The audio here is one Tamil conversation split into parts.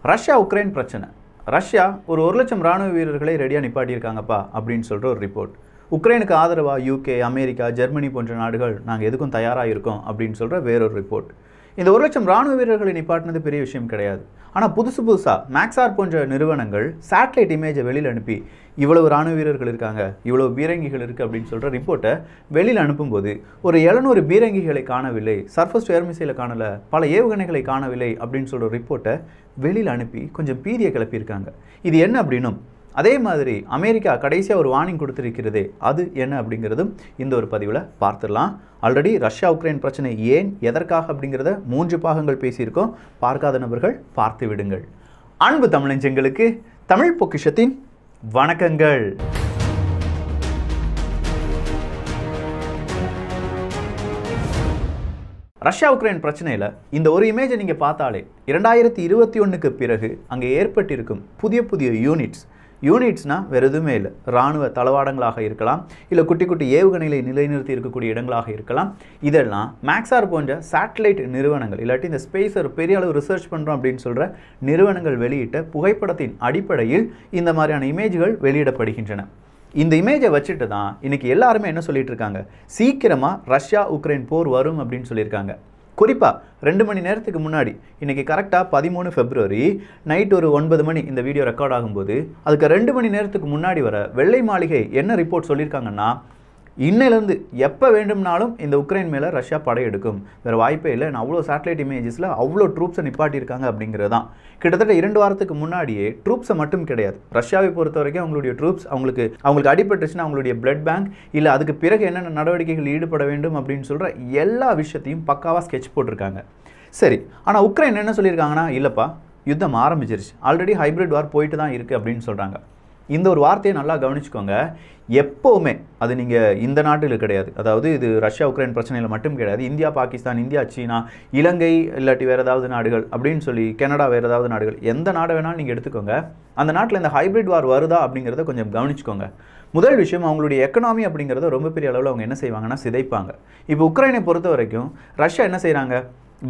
ரஷ்யா உக்ரைன் பிரச்சனை. ரஷ்யா ஒரு 1 லட்சம் ராணுவ வீரர்களை ரெடியாக நிப்பாட்டியிருக்காங்கப்பா அப்படின்னு சொல்கிற ஒரு ரிப்போர்ட். உக்ரைனுக்கு ஆதரவாக யூகே, அமெரிக்கா, ஜெர்மனி போன்ற நாடுகள் நாங்கள் எதுக்கும் தயாராக இருக்கோம் அப்படின்னு சொல்கிற வேறொரு ரிப்போர்ட். இந்த 1 லட்சம் ராணுவ வீரர்களை நிப்பாட்டினது பெரிய விஷயம் கிடையாது. ஆனால் புதுசாக மேக்ஸார் போன்ற நிறுவனங்கள் சேட்டலைட் இமேஜை வெளியில் அனுப்பி இவ்வளவு ராணுவ வீரர்கள் இருக்காங்க, இவ்வளவு பீரங்கிகள் இருக்குது அப்படின்னு சொல்கிற ரிப்போர்ட்டை வெளியில் அனுப்பும்போது ஒரு 700 பீரங்கிகளை காணவில்லை, சர்ஃபஸ் டு ஏர் மிசைலை காணலை, பல ஏவுகணைகளை காணவில்லை அப்படின்னு சொல்கிற ரிப்போர்ட்டை வெளியில் அனுப்பி கொஞ்சம் பீதியை கிளப்பியிருக்காங்க. இது என்ன அப்படின்னும், அதே மாதிரி அமெரிக்கா கடைசியாக ஒரு வார்னிங் கொடுத்துருக்கிறதே அது என்ன அப்படிங்கிறதும் இந்த ஒரு பதிவில் பார்த்துடலாம். ஆல்ரெடி ரஷ்யா உக்ரைன் பிரச்சனை ஏன், எதற்காக அப்படிங்கிறத 3 பாகங்கள் பேசியிருக்கோம். பார்க்காத நபர்கள் பார்த்து விடுங்கள். அன்பு தமிழஞ்சங்களுக்கு தமிழ் பொக்கிஷத்தின் வணக்கங்கள். ரஷ்யா உக்ரைன் பிரச்சனையில் இந்த ஒரு இமேஜை நீங்கள் பார்த்தாலே 2021க்கு பிறகு அங்கே ஏற்பட்டிருக்கும் புதிய யூனிட்ஸ்னால் வேறு எதுவுமே இல்லை. இராணுவ தளவாடங்களாக இருக்கலாம், இல்லை குட்டி குட்டி ஏவுகணைகளை நிலைநிறுத்தி இருக்கக்கூடிய இடங்களாக இருக்கலாம். இதெல்லாம் மேக்ஸார் போன்ற சேட்டலைட் நிறுவனங்கள், இல்லாட்டி இந்த ஸ்பேஸர் பெரிய அளவு ரிசர்ச் பண்ணுறோம் அப்படின்னு சொல்கிற நிறுவனங்கள் வெளியிட்ட புகைப்படத்தின் அடிப்படையில் இந்த மாதிரியான இமேஜ்கள் வெளியிடப்படுகின்றன. இந்த இமேஜை வச்சுட்டு தான் இன்றைக்கி எல்லாருமே என்ன சொல்லிட்டு இருக்காங்க, சீக்கிரமாக ரஷ்யா உக்ரைன் போர் வரும் அப்படின்னு சொல்லியிருக்காங்க. குறிப்பாக 2 மணி நேரத்துக்கு முன்னாடி, இன்றைக்கி கரெக்டாக 13 February நைட் ஒரு 9 மணி இந்த வீடியோ ரெக்கார்ட் ஆகும்போது அதுக்கு 2 மணி நேரத்துக்கு முன்னாடி வர வெள்ளை மாளிகை என்ன ரிப்போர்ட் சொல்லியிருக்காங்கன்னா, இன்னிலேருந்து எப்போ வேண்டும்னாலும் இந்த உக்ரைன் மேலே ரஷ்யா படையெடுக்கும், வேறு வாய்ப்பே இல்லை, நான் அவ்வளோ சேட்டலைட் இமேஜஸில் அவ்வளோ ட்ரூப்ஸை நிப்பாட்டியிருக்காங்க அப்படிங்கிறது தான். கிட்டத்தட்ட 2 வாரத்துக்கு முன்னாடியே ட்ரூப்ஸை மட்டும் கிடையாது, ரஷ்யாவை பொறுத்த வரைக்கும் அவங்களுடைய ட்ரூப்ஸ் அவங்களுக்கு அடிபட்டுச்சுன்னா அவங்களுடைய பிளட் பேங்க், இல்லை அதுக்கு பிறகு என்னென்ன நடவடிக்கைகள் ஈடுபட வேண்டும் அப்படின்னு சொல்கிற எல்லா விஷயத்தையும் பக்காவாக ஸ்கெட்ச் போட்டிருக்காங்க. சரி, ஆனால் உக்ரைன் என்ன சொல்லியிருக்காங்கன்னா, இல்லைப்பா யுத்தம் ஆரம்பிச்சிருச்சு, ஆல்ரெடி ஹைப்ரிட் வார் போயிட்டு தான் இருக்குது அப்படின்னு சொல்கிறாங்க. இந்த ஒரு வார்த்தையை நல்லா கவனிச்சுக்கோங்க. எப்போவுமே அது நீங்கள் இந்த நாட்டில் கிடையாது, அதாவது இது ரஷ்யா உக்ரைன் பிரச்சனையில் மட்டும் கிடையாது, இந்தியா, பாகிஸ்தான், இந்தியா, சீனா, இலங்கை, இல்லாட்டி வேறு ஏதாவது நாடுகள் அப்படின்னு சொல்லி கனடா, வேறு ஏதாவது நாடுகள், எந்த நாடு வேணாலும் நீங்கள் எடுத்துக்கோங்க, அந்த நாட்டில் இந்த ஹைப்ரிட் வார் வருதா அப்படிங்கிறத கொஞ்சம் கவனிச்சுக்கோங்க. முதல் விஷயம், அவங்களுடைய எக்கனாமி அப்படிங்கிறத ரொம்ப பெரிய அளவில் அவங்க என்ன செய்வாங்கன்னா சிதைப்பாங்க. இப்போ உக்ரைனை பொறுத்த வரைக்கும் ரஷ்யா என்ன செய்கிறாங்க,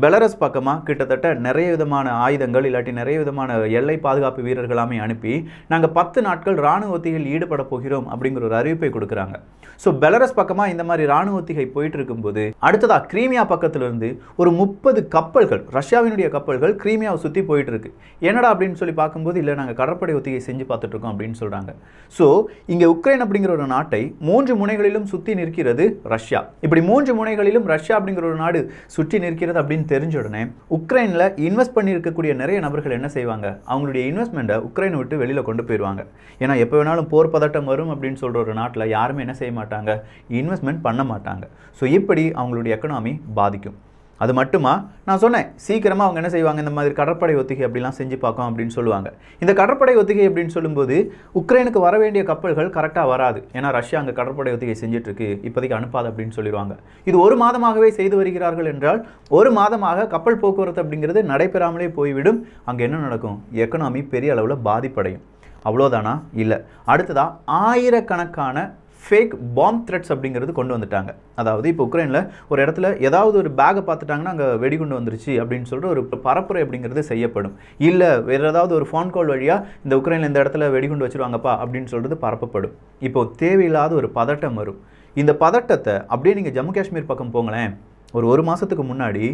பெலரஸ் பக்கமாக கிட்டத்தட்ட நிறைய விதமான ஆயுதங்கள், இல்லாட்டி நிறைய விதமான எல்லை பாதுகாப்பு வீரர்களாமே அனுப்பி நாங்கள் 10 நாட்கள் இராணுவ ஒத்திகையில் ஈடுபட போகிறோம் அப்படிங்கிற ஒரு அறிவிப்பை கொடுக்குறாங்க. ஸோ பெலரஸ் பக்கமாக இந்த மாதிரி இராணுவ ஒத்திகை போயிட்டு இருக்கும்போது அடுத்ததாக கிரீமியா பக்கத்திலிருந்து ஒரு 30 கப்பல்கள், ரஷ்யாவினுடைய கப்பல்கள் கிரீமியாவை சுற்றி போயிட்டு இருக்கு. என்னடா அப்படின்னு சொல்லி பார்க்கும்போது, இல்லை நாங்கள் கடற்படை ஒத்திகை செஞ்சு பார்த்துட்ருக்கோம் அப்படின்னு சொல்கிறாங்க. ஸோ இங்கே உக்ரைன் அப்படிங்கிற ஒரு நாட்டை 3 முனைகளிலும் சுற்றி நிற்கிறது ரஷ்யா. இப்படி 3 முனைகளிலும் ரஷ்யா அப்படிங்கிற ஒரு நாடு சுற்றி நிற்கிறது அப்படின்னு தெரிஞ்ச உடனே உக்ரைனில் இன்வெஸ்ட் பண்ணி இருக்கக்கூடிய நிறைய நபர்கள் என்ன செய்வாங்க, அவங்களுடைய இன்வெஸ்ட்மெண்ட்டை உக்ரைனை விட்டு வெளியில் கொண்டு போயிடுவாங்க. ஏன்னா எப்போ வேணாலும் போர் பதட்டம் வரும் அப்படின்னு சொல்கிற ஒரு நாட்டில் யாருமே என்ன செய்ய மாட்டாங்க, இன்வெஸ்ட்மெண்ட் பண்ண மாட்டாங்க. ஸோ இப்படி அவங்களுடைய எக்கனாமி பாதிக்கும். அது மட்டுமா, நான் சொன்னேன் சீக்கிரமாக அவங்க என்ன செய்வாங்க, இந்த மாதிரி கடற்படை ஒத்திகை அப்படிலாம் செஞ்சு பார்க்கும் அப்படின்னு சொல்லுவாங்க. இந்த கடற்படை ஒத்திகை அப்படின்னு சொல்லும்போது உக்ரைனுக்கு வர வேண்டிய கப்பல்கள் கரெக்டாக வராது, ஏன்னா ரஷ்யா அங்கே கடற்படை ஒத்திகை செஞ்சிட்ருக்கு, இப்போதைக்கு அனுப்பாது அப்படின்னு சொல்லிடுவாங்க. இது 1 மாதமாகவே செய்து வருகிறார்கள் என்றால் 1 மாதமாக கப்பல் போக்குவரத்து அப்படிங்கிறது நடைபெறாமலே போய்விடும். அங்கே என்ன நடக்கும், எக்கனாமி பெரிய அளவில் பாதிப்படையும். அவ்வளோதானா? இல்லை. அடுத்ததாக ஆயிரக்கணக்கான ஃபேக் பாம்ப் த்ரெட்ஸ் அப்படிங்கிறது கொண்டு வந்துட்டாங்க. அதாவது இப்போ உக்ரைனில் ஒரு இடத்துல ஏதாவது ஒரு பேக்கை பார்த்துட்டாங்கன்னா அங்கே வெடிகுண்டு வந்துருச்சு அப்படின்னு சொல்லிட்டு ஒரு பரப்புரை அப்படிங்கிறது செய்யப்படும். இல்லை வேறு ஏதாவது ஒரு ஃபோன் கால் வழியாக இந்த உக்ரைனில் இந்த இடத்துல வெடிகுண்டு வச்சுருவாங்கப்பா அப்படின்னு சொல்கிறது பரப்பப்படும். இப்போது தேவையில்லாத ஒரு பதட்டம் வரும். இந்த பதட்டத்தை அப்படியே நீங்கள் ஜம்மு காஷ்மீர் பக்கம் போங்களேன். ஒரு மாதத்துக்கு முன்னாடி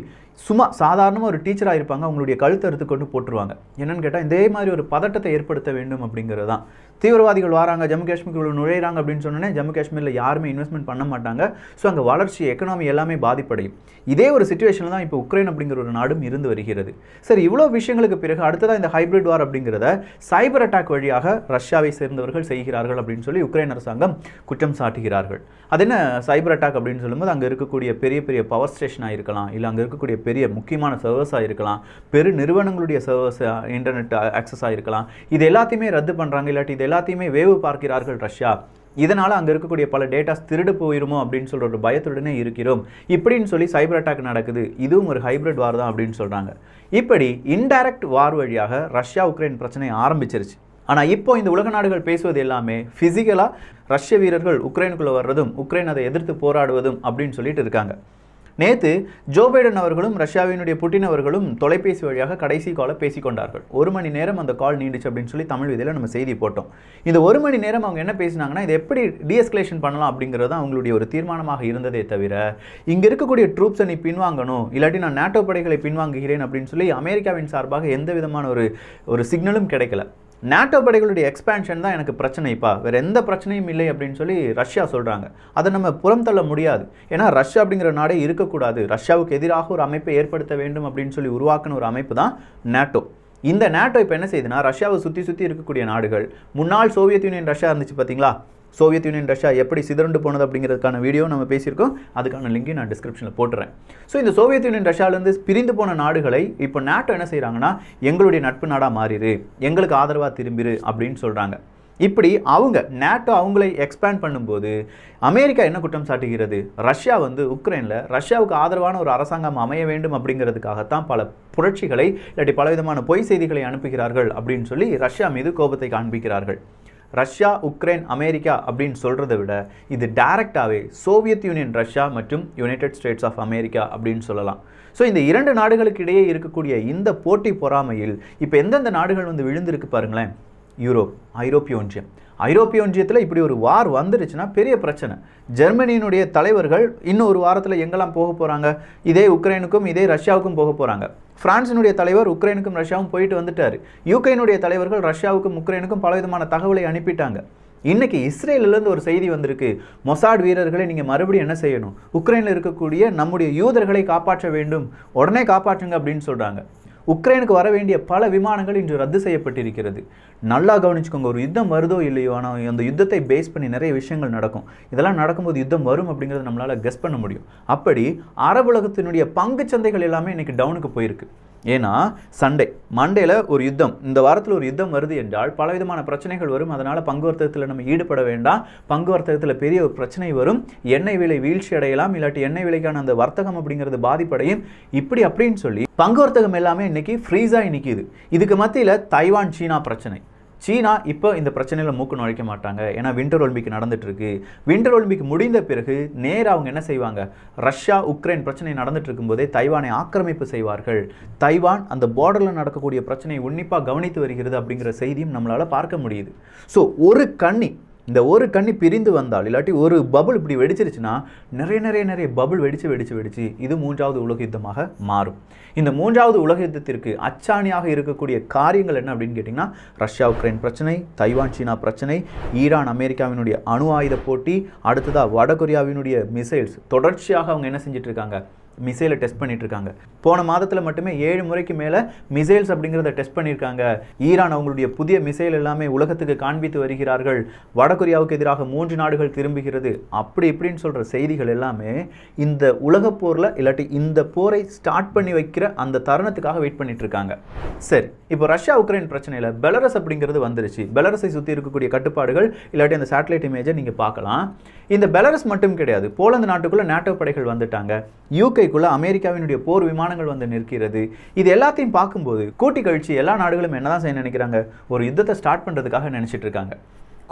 சும்மா சாதாரணமாக ஒரு டீச்சராக இருப்பாங்க, அவங்களுடைய கழுத்தை அறுத்து கொண்டு போட்டுருவாங்க. என்னென்னு கேட்டால் இதே மாதிரி ஒரு பதட்டத்தை ஏற்படுத்த வேண்டும் அப்படிங்கிறது தான். தீவிரவாதிகள் வராங்க, ஜம்மு காஷ்மீருக்குள்ள நுழையிறாங்க அப்படின்னு சொன்னோன்னே ஜம்மு காஷ்மீரில் யாருமே இன்வெஸ்ட்மெண்ட் பண்ண மாட்டாங்க. ஸோ அங்கே வளர்ச்சி, எக்கனாமி எல்லாமே பாதிப்படையும். இதே ஒரு சிச்சுவேஷனில் தான் இப்போ உக்ரைன் அப்படிங்கிற ஒரு நாடும் இருந்து வருகிறது. சரி, இவ்வளோ விஷயங்களுக்கு பிறகு அடுத்ததாக இந்த ஹைப்ரிட் வார் அப்படிங்கிறத சைபர் அட்டாக் வழியாக ரஷ்யாவை சேர்ந்தவர்கள் செய்கிறார்கள் அப்படின்னு சொல்லி உக்ரைன் அரசாங்கம் குற்றம் சாட்டுகிறார்கள். அது என்ன சைபர் அட்டாக் அப்படின்னு சொல்லும்போது, அங்கே இருக்கக்கூடிய பெரிய பெரிய பவர் ஸ்டேஷனாக இருக்கலாம், இல்லை அங்கே இருக்கக்கூடிய பெரிய முக்கியமான சர்வர்ஸாக இருக்கலாம், பெரு நிறுவனங்களுடைய சர்வர்ஸ், இன்டர்நெட் ஆக்சஸாக இருக்கலாம். இது எல்லாத்தையுமே ரத்து பண்ணுறாங்க, இல்லாட்டி இது எல்லாத்தையுமே வேவு பார்க்கிறார்கள் ரஷ்யா. இதனால் அங்கே இருக்கக்கூடிய பல டேட்டாஸ் திருடு போயிருமோ அப்படின்னு சொல்கிற ஒரு பயத்துடனே இருக்கிறோம் இப்படின்னு சொல்லி சைபர் அட்டாக் நடக்குது. இதுவும் ஒரு ஹைப்ரிட் வார் தான் அப்படின்னு சொல்கிறாங்க. இப்படி இன்டைரக்ட் வார் வழியாக ரஷ்யா உக்ரைன் பிரச்சனை ஆரம்பிச்சிருச்சு. ஆனால் இப்போ இந்த உலக நாடுகள் பேசுவது எல்லாமே ஃபிசிக்கலாக ரஷ்ய வீரர்கள் உக்ரைனுக்குள்ளே வர்றதும் உக்ரைன் அதை எதிர்த்து போராடுவதும் அப்படின்னு சொல்லிட்டு இருக்காங்க. நேற்று ஜோ பைடன் அவர்களும் ரஷ்யாவினுடைய புட்டின் அவர்களும் தொலைபேசி வழியாக கடைசி காலை பேசிக்கொண்டார்கள். 1 மணி நேரம் அந்த கால் நீண்டுச்சு அப்படின்னு சொல்லி தமிழ் விதியில் நம்ம செய்தி போட்டோம். இந்த 1 மணி நேரம் அவங்க என்ன பேசினாங்கன்னா, இதை எப்படி டீஎஸ்கலேஷன் பண்ணலாம் அப்படிங்கிறது அவங்களுடைய ஒரு தீர்மானமாக இருந்ததே தவிர, இங்கே இருக்கக்கூடிய ட்ரூப்ஸை நீ பின்வாங்கணும், இல்லாட்டி நான் நேட்டோ படைகளை பின்வாங்குகிறேன் அப்படின்னு சொல்லி அமெரிக்காவின் சார்பாக எந்த விதமான ஒரு சிக்னலும் கிடைக்கல. நேட்டோ படைகளுடைய எக்ஸ்பேன்ஷன் தான் எனக்கு பிரச்சனைப்பா, வேறு எந்த பிரச்சனையும் இல்லை அப்படின்னு சொல்லி ரஷ்யா சொல்கிறாங்க. அதை நம்ம புறம் தள்ள முடியாது. ஏன்னா ரஷ்யா அப்படிங்கிற நாடே இருக்கக்கூடாது, ரஷ்யாவுக்கு எதிராக ஒரு அமைப்பை ஏற்படுத்த வேண்டும் அப்படின்னு சொல்லி உருவாக்கின ஒரு அமைப்பு தான் நேட்டோ. இந்த நேட்டோ இப்போ என்ன செய்யுதுன்னா, ரஷ்யாவை சுற்றி இருக்கக்கூடிய நாடுகள், முன்னாள் சோவியத் யூனியன் ரஷ்யா இருந்துச்சு பார்த்தீங்களா, சோவியத் யூனியன் ரஷ்யா எப்படி சிதறண்டு போனது அப்படிங்கிறதுக்கான வீடியோ நம்ம பேசியிருக்கோம். அதுக்கான லிங்கையும் நான் டிஸ்கிரிப்ஷனில் போட்டுறேன். ஸோ இந்த சோவியத் யூனியன் ரஷ்யாவிலேருந்து பிரிந்து போன நாடுகளை இப்போ நேட்டோ என்ன செய்கிறாங்கன்னா, எங்களுடைய நட்பு நாடாக மாறிடு, எங்களுக்கு ஆதரவாக திரும்பிடு அப்படின்னு சொல்கிறாங்க. இப்படி அவங்க நேட்டோ அவங்களை எக்ஸ்பேண்ட் பண்ணும்போது அமெரிக்கா என்ன குற்றம் சாட்டுகிறது, ரஷ்யா உக்ரைனில் ரஷ்யாவுக்கு ஆதரவான ஒரு அரசாங்கம் அமைய வேண்டும் அப்படிங்கிறதுக்காகத்தான் பல புரட்சிகளை இல்லாட்டி பலவிதமான பொய் செய்திகளை அனுப்புகிறார்கள் அப்படின்னு சொல்லி ரஷ்யா மீது கோபத்தை காண்பிக்கிறார்கள். ரஷ்யா, உக்ரைன், அமெரிக்கா அப்படின்னு சொல்கிறத விட இது டைரக்டாகவே சோவியத் யூனியன் ரஷ்யா மற்றும் யுனைடெட் ஸ்டேட்ஸ் ஆஃப் அமெரிக்கா அப்படின்னு சொல்லலாம். ஸோ இந்த 2 நாடுகளுக்கு இடையே இருக்கக்கூடிய இந்த போட்டி பொறாமையில் இப்போ எந்தெந்த நாடுகள் விழுந்திருக்கு பாருங்களேன். யூரோப், ஐரோப்பிய ஒன்றியத்தில் இப்படி ஒரு வார் வந்துருச்சுன்னா பெரிய பிரச்சனை. ஜெர்மனியினுடைய தலைவர்கள் இன்னும் ஒரு வாரத்தில் எங்கெல்லாம் போக போகிறாங்க, இதே உக்ரைனுக்கும் இதே ரஷ்யாவுக்கும் போக போகிறாங்க. பிரான்சினுடைய தலைவர் உக்ரைனுக்கும் ரஷ்யாவும் போயிட்டு வந்துட்டார். யூக்ரைனுடைய தலைவர்கள் ரஷ்யாவுக்கும் உக்ரைனுக்கும் பலவிதமான தகவலை அனுப்பிட்டாங்க. இன்னைக்கு இஸ்ரேலிருந்து ஒரு செய்தி வந்திருக்கு, மொசாட் வீரர்களை நீங்கள் மறுபடியும் என்ன செய்யணும், உக்ரைனில் இருக்கக்கூடிய நம்முடைய யூதர்களை காப்பாற்ற வேண்டும், உடனே காப்பாற்றுங்க அப்படின்னு சொல்கிறாங்க. உக்ரைனுக்கு வர வேண்டிய பல விமானங்கள் இன்று ரத்து செய்யப்பட்டிருக்கிறது. நல்லா கவனிச்சுக்கோங்க, ஒரு யுத்தம் வருதோ இல்லையோ, ஆனால் அந்த யுத்தத்தை பேஸ் பண்ணி நிறைய விஷயங்கள் நடக்கும். இதெல்லாம் நடக்கும்போது யுத்தம் வரும் அப்படிங்கிறத நம்மளால் கெஸ் பண்ண முடியும். அப்படி அரபு உலகத்தினுடைய பங்கு சந்தைகள் எல்லாமே இன்றைக்கி டவுனுக்கு போயிருக்கு. ஏன்னா மண்டேல ஒரு யுத்தம், இந்த வாரத்தில் ஒரு யுத்தம் வருது என்றால் பலவிதமான பிரச்சனைகள் வரும். அதனால் பங்கு வர்த்தகத்தில் நம்ம ஈடுபட வேண்டாம், பங்கு வர்த்தகத்தில் பெரிய ஒரு பிரச்சனை வரும், எண்ணெய் விலை வீழ்ச்சி அடையலாம், இல்லாட்டி எண்ணெய் விலைக்கான அந்த வர்த்தகம் அப்படிங்கிறது பாதிப்படையும், இப்படி அப்படின்னு சொல்லி பங்கு வர்த்தகம் எல்லாமே இன்னைக்கு ஃப்ரீஸாக நிற்கிது. இதுக்கு மத்தியில் தைவான் சீனா பிரச்சனை. சீனா இப்போ இந்த பிரச்சனையில் மூக்கு நுழைக்க மாட்டாங்க, ஏன்னா வின்டர் ஒலிம்பிக் நடந்துட்டு இருக்கு. வின்டர் ஒலிம்பிக் முடிந்த பிறகு நேராக அவங்க என்ன செய்வாங்க, ரஷ்யா உக்ரைன் பிரச்சனை நடந்துட்டு இருக்கும்போதே தைவானை ஆக்கிரமிப்பு செய்வார்கள். தைவான் அந்த பார்டரில் நடக்கக்கூடிய பிரச்சனையை உன்னிப்பாக கவனித்து வருகிறது அப்படிங்கிற செய்தியும் நம்மளால் பார்க்க முடியுது. ஸோ இந்த ஒரு கண்ணி பிரிந்து வந்தால், இல்லாட்டி ஒரு பபுள் இப்படி வெடிச்சிருச்சுன்னா நிறைய பபுள் வெடிச்சு இது 3வது உலக யுத்தமாக மாறும். இந்த 3வது உலக யுத்தத்திற்கு அச்சாணியாக இருக்கக்கூடிய காரியங்கள் என்ன அப்படின்னு கேட்டிங்கன்னா, ரஷ்யா உக்ரைன் பிரச்சனை, தைவான் சீனா பிரச்சனை, ஈரான் அமெரிக்காவினுடைய அணு ஆயுத போட்டி, அடுத்ததாக வடகொரியாவினுடைய மிசைல்ஸ். தொடர்ச்சியாக அவங்க என்ன செஞ்சுட்டு இருக்காங்க, மிசைலை டெஸ்ட் பண்ணிட்டு இருக்காங்க. போன மாதத்தில் மட்டுமே 7 முறைக்கு மேலே மிசைல்ஸ் அப்படிங்கிறத டெஸ்ட் பண்ணியிருக்காங்க. ஈரான் அவங்களுடைய புதிய மிசைல் எல்லாமே உலகத்துக்கு காண்பித்து வருகிறார்கள். வடகொரியாவுக்கு எதிராக 3 நாடுகள் திரும்புகிறது, அப்படி இப்படின்னு சொல்கிற செய்திகள் எல்லாமே இந்த உலகப் போரில் இல்லாட்டி இந்த போரை ஸ்டார்ட் பண்ணி வைக்கிற அந்த தருணத்துக்காக வெயிட் பண்ணிட்டு இருக்காங்க. சரி, இப்போ ரஷ்யா உக்ரைன் பிரச்சனையில் பெலரஸ் அப்படிங்கிறது வந்துருச்சு. பெலரஸை சுற்றி இருக்கக்கூடிய கட்டுப்பாடுகள் இல்லாட்டி அந்த சேட்டலைட் இமேஜை நீங்கள் பார்க்கலாம். இந்த பெலரஸ் மட்டும் கிடையாது, போலந்து நாட்டுக்குள்ளே நேட்டோ படைகள் வந்துட்டாங்க. யூகேக்குள்ள அமெரிக்காவினுடைய போர் விமானங்கள் வந்து நிற்கிறது. இது எல்லாத்தையும் பார்க்கும்போது கூட்டி கழிச்சு எல்லா நாடுகளும் என்னதான் செய்ய நினைக்கிறாங்க, ஒரு யுத்தத்தை ஸ்டார்ட் பண்ணுறதுக்காக நினச்சிட்டு இருக்காங்க.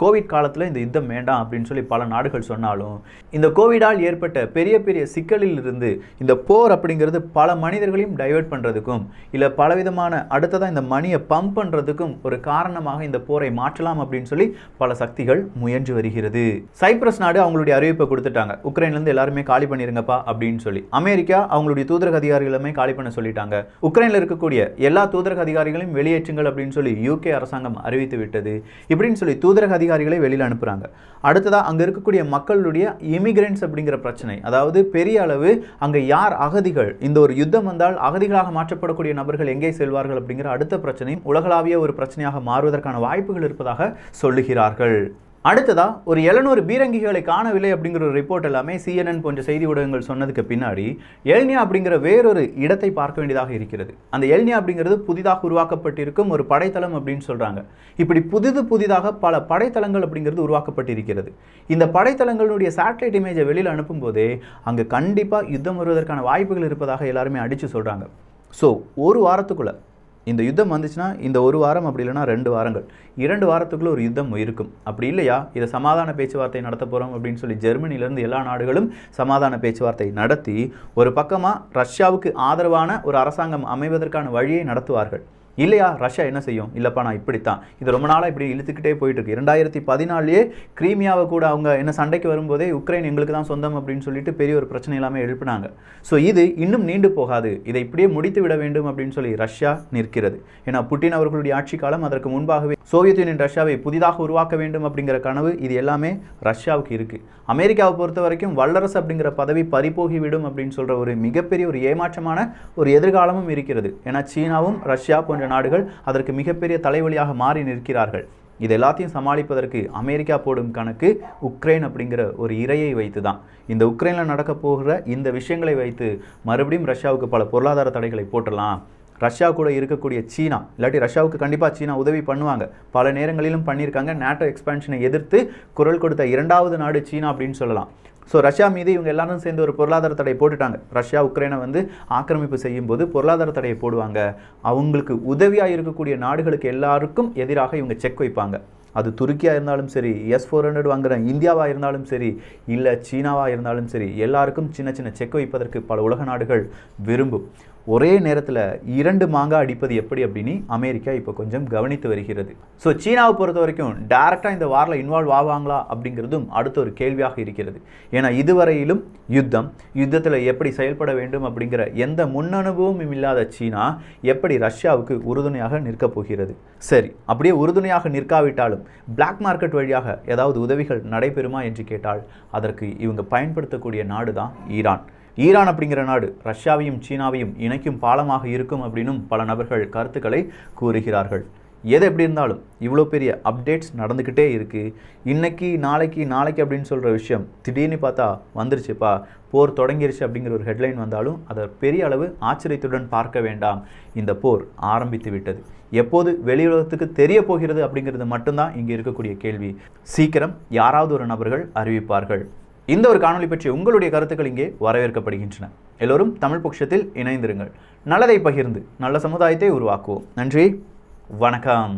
கோவிட் காலத்தில் இந்த யுத்தம் வேண்டாம் அப்படின்னு சொல்லி பல நாடுகள் சொன்னாலும், இந்த கோவிடால் ஏற்பட்ட பெரிய சிக்கலில் இருந்து இந்த போர் அப்படிங்கிறது பல மனிதர்களையும் டைவர்ட் பண்ணுறதுக்கும் இல்லை பலவிதமான அடுத்ததாக இந்த மணியை பம்ப் பண்ணுறதுக்கும் ஒரு காரணமாக இந்த போரை மாற்றலாம் அப்படின்னு சொல்லி பல சக்திகள் முயன்று வருகிறது. சைப்ரஸ் நாடு அவங்களுடைய அறிவிப்பை கொடுத்துட்டாங்க, உக்ரைன்லேருந்து எல்லாருமே காலி பண்ணிருங்கப்பா அப்படின்னு சொல்லி. அமெரிக்கா அவங்களுடைய தூதரக அதிகாரிகளுமே காலி பண்ண சொல்லிட்டாங்க. உக்ரைனில் இருக்கக்கூடிய எல்லா தூதரக அதிகாரிகளையும் வெளியேற்றுங்கள் அப்படின்னு சொல்லி யூகே அரசாங்கம் அறிவித்து விட்டது. இப்படின்னு சொல்லி தூதரக அதிகாரிகளை வெளியில் அனுப்புறாங்க. அடுத்ததா அங்க இருக்கக்கூடிய மக்களுடைய இமிகிரன்ட்ஸ் அப்படிங்கிற பிரச்சனை, அதாவது பெரிய அளவு அங்க யார் அகதிகள், இந்த ஒரு யுத்தம் வந்தால் அகதிகளாக மாற்றப்படக்கூடிய நபர்கள் எங்கே செல்வார்கள் அப்படிங்கிற அடுத்த பிரச்சனையும் உலகளாவிய ஒரு பிரச்சனையாக மாறுவதற்கான வாய்ப்புகள் இருப்பதாக சொல்லுகிறார்கள். அடுத்ததா ஒரு 700 பீரங்கிகளை காணவில்லை அப்படிங்கிற ஒரு ரிப்போர்ட் எல்லாமே CNN போன்ற செய்தி ஊடகங்கள் சொன்னதுக்கு பின்னாடி எல்னியா அப்படிங்கிற வேறொரு இடத்தை பார்க்க வேண்டியதாக இருக்கிறது. அந்த எல்னியா அப்படிங்கிறது புதிதாக உருவாக்கப்பட்டிருக்கும் ஒரு படைத்தளம் அப்படின்னு சொல்றாங்க. இப்படி புதிதாக பல படைத்தளங்கள் அப்படிங்கிறது உருவாக்கப்பட்டிருக்கிறது. இந்த படைத்தளங்களுடைய சேட்டலைட் இமேஜை வெளியில் அனுப்பும் போதே அங்கே கண்டிப்பாக யுத்தம் வருவதற்கான வாய்ப்புகள் இருப்பதாக எல்லாருமே அடித்து சொல்றாங்க. ஸோ ஒரு வாரத்துக்குள்ள இந்த யுத்தம் வந்துச்சுன்னா இந்த ஒரு வாரம் அப்படி இல்லைனா 2 வாரங்கள், 2 வாரத்துக்குள்ள ஒரு யுத்தம் இருக்கும். அப்படி இல்லையா இதை சமாதான பேச்சுவார்த்தை நடத்த போகிறோம் அப்படின்னு சொல்லி ஜெர்மனியிலேருந்து எல்லா நாடுகளும் சமாதான பேச்சுவார்த்தை நடத்தி ஒரு பக்கமாக ரஷ்யாவுக்கு ஆதரவான ஒரு அரசாங்கம் அமைவதற்கான வழியை நடத்துவார்கள். இல்லையா ரஷ்யா என்ன செய்யும்? இல்லைப்பா நான் இப்படித்தான், இது ரொம்ப நாளாக இப்படி இழுத்துக்கிட்டே போயிட்டு இருக்கு. 2014 கிரீமியாவை கூட அவங்க என்ன சண்டைக்கு வரும்போதே உக்ரைன் எங்களுக்கு தான் சொந்தம் அப்படின்னு சொல்லிட்டு பெரிய ஒரு பிரச்சனை எல்லாமே எழுப்பினாங்க. ஸோ இது இன்னும் நீண்டு போகாது, இதை இப்படியே முடித்து விட வேண்டும் அப்படின்னு சொல்லி ரஷ்யா நிற்கிறது. ஏன்னா புட்டின் அவர்களுடைய ஆட்சி காலம், அதற்கு முன்பாகவே சோவியத் யூனியன் ரஷ்யாவை புதிதாக உருவாக்க வேண்டும் அப்படிங்கிற கனவு, இது எல்லாமே ரஷ்யாவுக்கு இருக்கு. அமெரிக்காவை பொறுத்த வரைக்கும் வல்லரசு அப்படிங்கிற பதவி பறிபோகிவிடும் அப்படின்னு சொல்ற ஒரு மிகப்பெரிய ஒரு ஏமாற்றமான ஒரு எதிர்காலமும் இருக்கிறது. ஏன்னா சீனாவும் ரஷ்யா போன்ற நாடுகள் அதற்கு மிகப்பெரிய தலைவலியாக மாறி நிற்கிறார்கள். இது எல்லாத்தையும் சமாளிப்பதற்கு அமெரிக்கா போடும் கணக்கு உக்ரைன் அப்படிங்கிற ஒரு இரையை வைத்து தான். இந்த உக்ரைனில் நடக்க போகிற இந்த விஷயங்களை வைத்து மறுபடியும் ரஷ்யாவுக்கு பல பொருளாதார தடைகளை போட்டலாம். ரஷ்யா கூட இருக்கக்கூடிய சீனா, இல்லாட்டி ரஷ்யாவுக்கு கண்டிப்பாக சீனா உதவி பண்ணுவாங்க, பல நேரங்களிலும் பண்ணியிருக்காங்க. நேட்டோ எக்ஸ்பான்ஷனை எதிர்த்து குரல் கொடுத்த 2வது நாடு சீனா அப்படின்னு சொல்லலாம். ஸோ ரஷ்யா மீது இவங்க எல்லாரும் சேர்ந்து ஒரு பொருளாதார தடையை போட்டுட்டாங்க. ரஷ்யா உக்ரைனை ஆக்கிரமிப்பு செய்யும் போது பொருளாதார தடையை போடுவாங்க. அவங்களுக்கு உதவியாக இருக்கக்கூடிய நாடுகளுக்கு எல்லாருக்கும் எதிராக இவங்க செக் வைப்பாங்க. அது துருக்கியாக இருந்தாலும் சரி, S-400 வாங்குற இந்தியாவாக இருந்தாலும் சரி, இல்லை சீனாவாக இருந்தாலும் சரி, எல்லாருக்கும் சின்ன சின்ன செக் வைப்பதற்கு பல உலக நாடுகள் விரும்பும். ஒரே நேரத்தில் 2 மாங்காய் அடிப்பது எப்படி அப்படின்னு அமெரிக்கா இப்போ கொஞ்சம் கவனித்து வருகிறது. ஸோ சீனாவை பொறுத்த வரைக்கும் டைரக்டாக இந்த வாரில் இன்வால்வ் ஆவாங்களா அப்படிங்கிறதும் அடுத்த ஒரு கேள்வியாக இருக்கிறது. ஏன்னா இதுவரையிலும் யுத்தத்தில் எப்படி செயல்பட வேண்டும் அப்படிங்கிற எந்த முன்னனுபவமும் இல்லாத சீனா எப்படி ரஷ்யாவுக்கு உறுதுணையாக நிற்கப் போகிறது? சரி, அப்படியே உறுதுணையாக நிற்காவிட்டாலும் பிளாக் மார்க்கெட் வழியாக ஏதாவது உதவிகள் நடைபெறுமா என்று கேட்டால் அதற்கு இவங்க பயன்படுத்தக்கூடிய நாடு தான் ஈரான். ஈரான் அப்படிங்கிற நாடு ரஷ்யாவையும் சீனாவையும் இணைக்கும் பாலமாக இருக்கும் அப்படின்னும் பல நபர்கள் கருத்துக்களை கூறுகிறார்கள். எது எப்படி இருந்தாலும் இவ்வளோ பெரிய அப்டேட்ஸ் நடந்துக்கிட்டே இருக்குது. இன்னைக்கு நாளைக்கு அப்படின்னு சொல்கிற விஷயம் திடீர்னு பார்த்தா வந்துருச்சுப்பா, போர் தொடங்கிருச்சு அப்படிங்கிற ஒரு ஹெட்லைன் வந்தாலும் அதை பெரிய அளவு ஆச்சரியத்துடன் பார்க்க வேண்டாம். இந்த போர் ஆரம்பித்து விட்டது. எப்போது வெளியுலகத்துக்கு தெரிய போகிறது அப்படிங்கிறது மட்டும்தான் இங்கே இருக்கக்கூடிய கேள்வி. சீக்கிரம் யாராவது ஒரு நபர்கள் அறிவிப்பார்கள். இந்த ஒரு காணொளி பற்றி உங்களுடைய கருத்துக்கள் இங்கே வரவேற்கப்படுகின்றன. எல்லோரும் தமிழ் பொக்ஷத்தில் இணைந்திருங்கள். நல்லதை பகிர்ந்து நல்ல சமுதாயத்தை உருவாக்குவோம். நன்றி, வணக்கம்.